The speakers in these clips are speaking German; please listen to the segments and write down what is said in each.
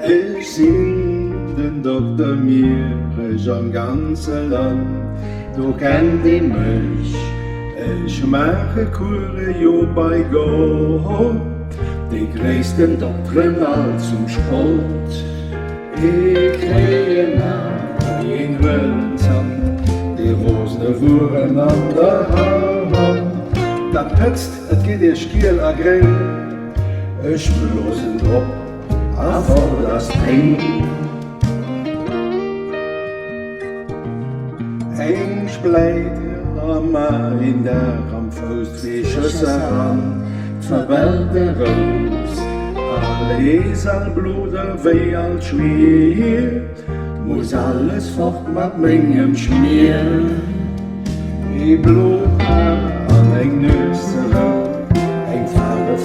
Ich sing den Doktor mir am ganzen Land. Du kennt die mich, ich mache Kure jo bei Gott. Die größten Doktoren all zum Sport. Ich kriege nach in Wölzern, die Rosen fuhren an der Hand. Das pötzt, et geht ihr Stiel a Grill, ich bloßen Drop, vor das Ding. Ein Spleiter in der am Faustfisches an, verwellt der Rose, alles all Bluder weh all schwer, muss alles fort mit meinem Schmier. Die Blut an ein Nüsserer, ein Farbe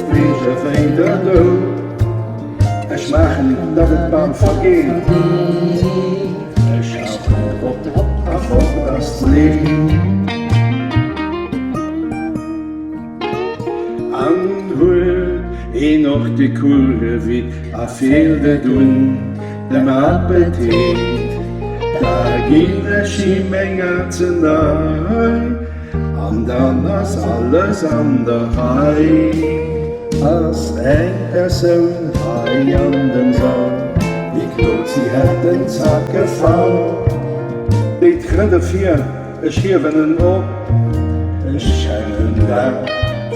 weiter do. Ich mach nicht, dass es beim Vergehen. Ich hab vor das Leben. Anhört noch die Kurve, a fehlde dun, dem Appetit. Da ging es ihm enger zu nahe, und dann ist alles andere. Als ein Person hei an dem Saal, die Klot, sie hat den Zack gefallen. Die Tritte vier, ich hier wenn ob, ich scheine da,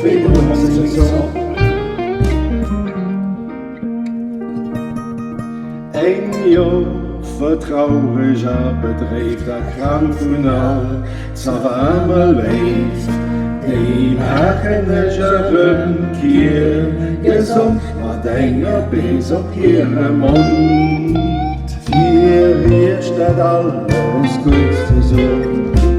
wie man sich so. Ein Jahr vertraurig bedreef der krank von all, zerwarme leeft. Die machenige Rückkehr, gesund mit enger Biss auf ihrem Mund. Hier herrscht das alles Gute so,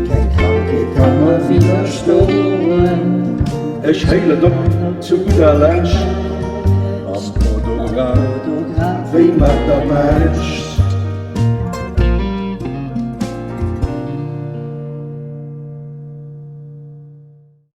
kein Kranke kann man widerstehen. Ich heile doch zu guter Letzt, am Fotograf, wie macht der Mensch?